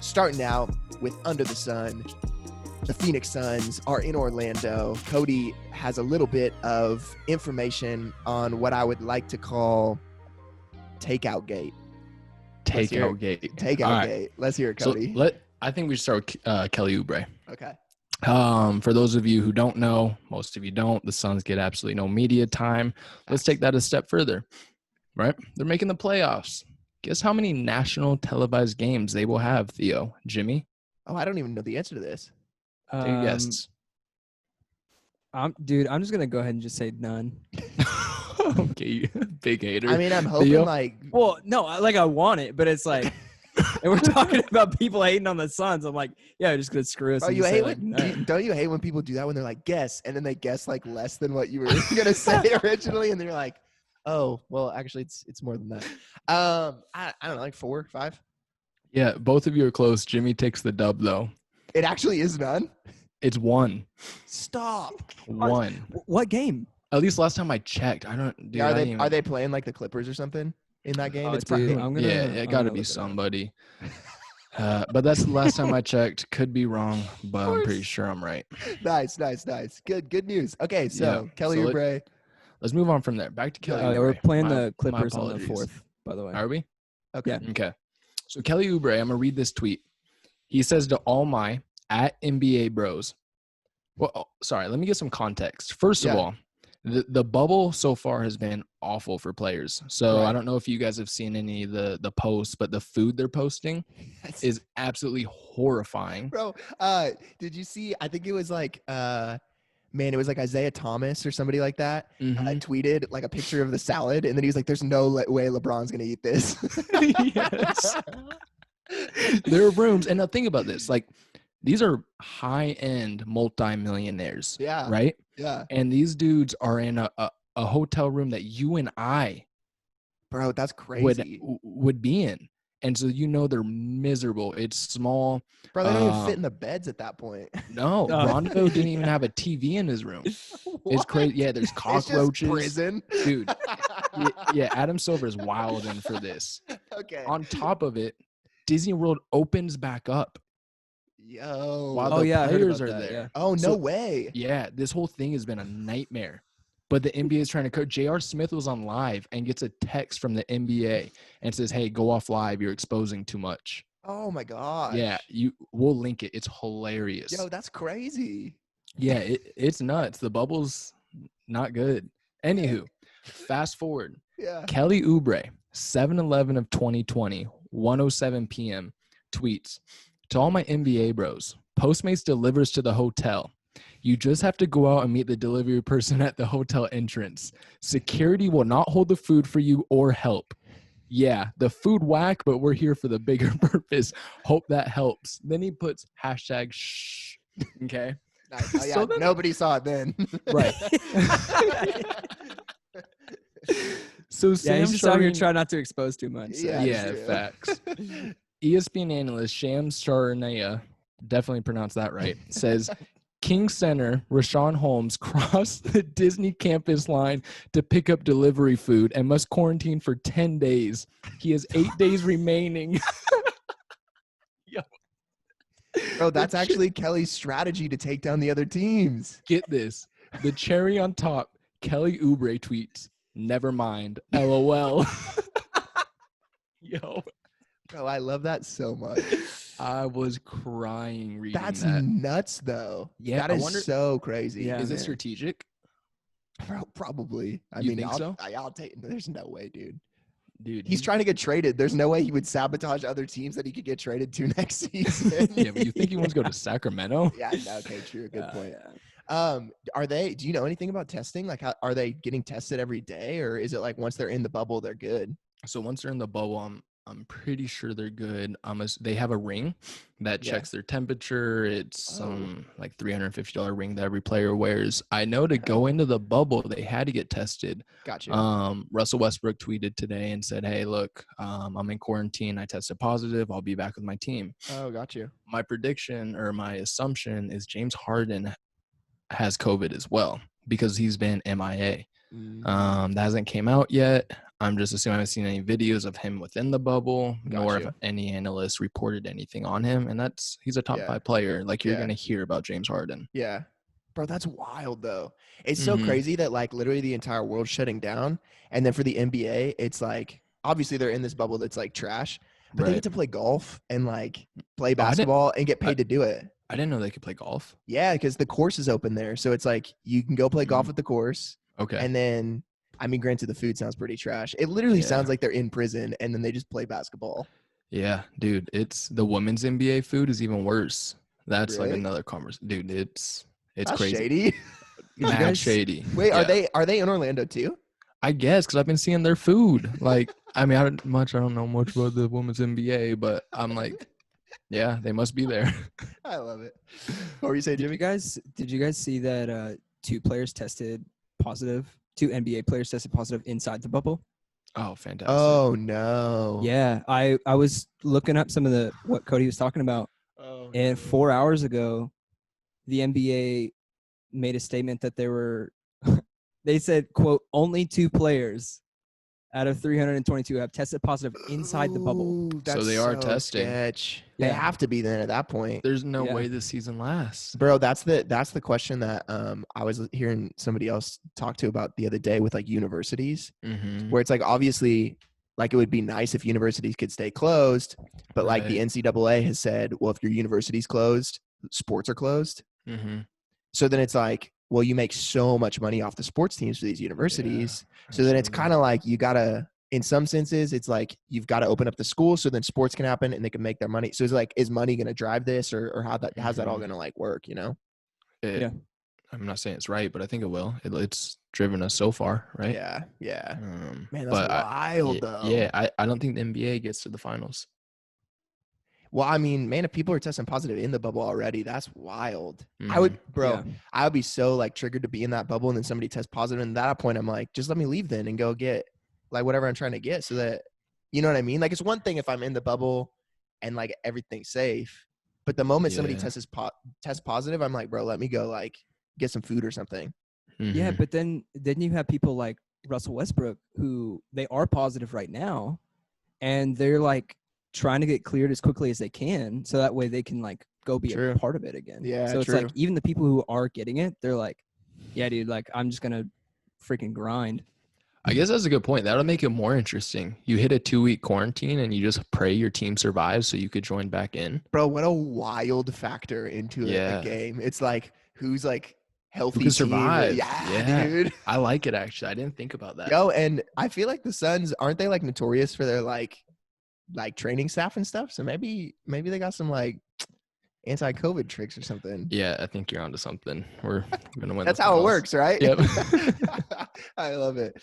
Starting out with Under the Sun, the Phoenix Suns are in Orlando. Cody has a little bit of information on what I would like to call Takeout Gate. Takeout Gate. Takeout Gate. Let's hear it, Cody. So I think we should start with Kelly Oubre. Okay. For those of you who don't know, most of you don't, the Suns get absolutely no media time. Let's take that a step further, right? They're making the playoffs. Guess how many national televised games they will have, Theo? Jimmy? Oh, I don't even know the answer to this. Take a guess. I'm just going to go ahead and just say none. Okay, big hater. I mean, I'm hoping Theo? Well, no, I want it, but it's like, and we're talking about people hating on the Suns. I'm like, yeah, they're just going to screw us. Oh, you hate don't you hate when people do that when they're like, guess, and then they guess like less than what you were going to say originally, and they're like, oh, well, actually, it's more than that. I don't know, like 4, 5. Yeah, both of you are close. Jimmy takes the dub, though. It actually is none. It's 1. Stop. 1. What game? At least last time I checked. I don't. Dude, Are they playing like the Clippers or something in that game? Oh, It's dude, probably it got to be somebody. But that's the last time I checked. Could be wrong, but I'm pretty sure I'm right. Nice. Good news. Okay, so Kelly Oubre. Let's move on from there. Back to Kelly Oubre. We're playing the Clippers on the 4th, by the way. Are we? Okay. Yeah. Okay. So Kelly Oubre, I'm gonna read this tweet. He says to all my @NBA bros. Well, sorry. Let me get some context. First of all, the bubble so far has been awful for players. So Right. I don't know if you guys have seen any of the posts, but the food they're posting is absolutely horrifying. Bro, did you see? I think it was like, it was like Isaiah Thomas or somebody like that tweeted like a picture of the salad, and then he was like, "There's no way LeBron's gonna eat this." Yes. There are rooms, and now think about this: like these are high-end multimillionaires, Yeah. right? Yeah, And these dudes are in a hotel room that you and I bro, that's crazy. would be in. And so they're miserable. It's small. Bro, they don't even fit in the beds at that point. No, Rondo didn't even have a TV in his room. It's crazy. Yeah, there's cockroaches. It's just prison. Dude. Yeah, Adam Silver is wilding for this. Okay. On top of it, Disney World opens back up. Yo. While Oh, the yeah, I heard players about are that, there. yeah. Oh, no way. Yeah, this whole thing has been a nightmare. But the NBA is trying to coach. J.R. Smith was on live and gets a text from the NBA and says, "Hey, go off live. You're exposing too much." Oh my god. Yeah, we'll link it. It's hilarious. Yo, that's crazy. Yeah, it's nuts. The bubble's not good. Anywho, fast forward. Yeah. Kelly Oubre, 7/11 of 2020, 1:07 p.m. tweets to all my NBA bros. Postmates delivers to the hotel. You just have to go out and meet the delivery person at the hotel entrance. Security will not hold the food for you or help. Yeah, the food whack, but we're here for the bigger purpose. Hope that helps. Then he puts #shh. Okay. Nice. Oh, yeah. So then- Nobody saw it then. Right. So Yeah, Sam he's just out here Charania- trying not to expose too much. So. Yeah. true. facts. ESPN analyst Shams Charania, definitely pronounced that right, says King Center Rashawn Holmes crossed the Disney campus line to pick up delivery food and must quarantine for 10 days. He has 8 days remaining. Bro, that's actually Kelly's strategy to take down the other teams. Get this. The cherry on top, Kelly Oubre tweets, "Never mind, LOL." Yo. Bro, I love that so much. I was crying reading That's that. nuts, though. Yeah, that I is wonder- so crazy. Yeah. Is it man. strategic? Bro, probably. You think so? I'll take. There's no way, dude. Dude, He's trying to get traded. There's no way he would sabotage other teams that he could get traded to next season. Yeah, but you think he wants to go to Sacramento? Yeah. No, okay. True. Good point. Yeah. Do you know anything about testing? Like, are they getting tested every day, or is it like once they're in the bubble, they're good? So once they're in the bubble, I'm pretty sure they're good. They have a ring that Yeah. checks their temperature. It's some Oh. like $350 ring that every player wears. I know to go into the bubble, they had to get tested. Gotcha. Russell Westbrook tweeted today and said, "Hey, look, I'm in quarantine. I tested positive. I'll be back with my team." Oh, got you. My prediction or my assumption is James Harden has COVID as well because he's been MIA. That hasn't came out yet. I'm just assuming I haven't seen any videos of him within the bubble, nor Gotcha. have any analysts reported anything on him. And he's a top Yeah. 5 player. Like, you're Yeah. going to hear about James Harden. Yeah. Bro, that's wild though. It's so Mhm. crazy that like literally the entire world's shutting down. And then for the NBA, it's like obviously they're in this bubble that's like trash, but they Right. get to play golf and like play Oh, I didn't- basketball and get paid to do it. I didn't know they could play golf. Yeah, because the course is open there. So it's like you can go play golf Mhm. at the course. Okay. And then, I mean, granted, the food sounds pretty trash. It literally Yeah. sounds like they're in prison and then they just play basketball. Yeah, dude, it's the women's NBA food is even worse. That's like Really? another conversation. Dude, it's That's crazy. shady. you Mad guys- shady. Wait, Yeah. are they in Orlando too? I guess because I've been seeing their food. Like, I mean, I don't know much about the women's NBA, but I'm like, yeah, they must be there. I love it. What were you saying, Jimmy? Did you guys see that 2 players tested positive? 2 NBA players tested positive inside the bubble. Oh, fantastic. Oh no. Yeah, I was looking up some of what Cody was talking about, Oh, and 4 hours ago, the NBA made a statement that they said, quote, only 2 players out of 322 have tested positive inside the bubble. Ooh, So that's they are testing. sketch. They Yeah. have to be then at that point. There's no Yeah. way this season lasts. Bro, that's the question that I was hearing somebody else talk to about the other day with like universities, Mm-hmm. where it's like obviously like it would be nice if universities could stay closed, but like the Right. NCAA has said, well, if your university's closed, sports are closed. Mm-hmm. So then it's like, well, you make so much money off the sports teams for these universities. So then it's kind of like you gotta, in some senses, it's like you've got to open up the school so then sports can happen and they can make their money. So it's like, is money gonna drive this, or how's that all Mhm. gonna like work? You know? Yeah. I'm not saying it's right, but I think it will. It's driven us so far, right? Yeah, yeah. Man, that's but wild though. Yeah, I don't think the NBA gets to the finals. Well, I mean, man, if people are testing positive in the bubble already, that's wild. I would, bro, Yeah. I would be so like triggered to be in that bubble and then somebody tests positive. And at that point, I'm like, just let me leave then and go get like whatever I'm trying to get, so that, you know what I mean? Like, it's one thing if I'm in the bubble and like everything's safe, but the moment somebody Yeah. tests positive, I'm like, bro, let me go like get some food or something. Yeah, Mhm. but then you have people like Russell Westbrook who they are positive right now, and they're like trying to get cleared as quickly as they can, so that way they can like go be True. a part of it again. Yeah, So it's true. like even the people who are getting it, they're like, yeah, dude, like I'm just gonna freaking grind. I guess that's a good point. That'll make it more interesting. You hit a 2-week quarantine and you just pray your team survives so you could join back in. Bro, what a wild factor into Yeah. a game. It's like who's like healthy Who team. can survive? Yeah, dude. I like it actually. I didn't think about that. Yo, and I feel like the Suns, aren't they like notorious for their like training staff and stuff? So maybe they got some like anti-COVID tricks or something. Yeah, I think you're onto something. We're gonna win. That's the how it finals. works, right? Yep. I love it.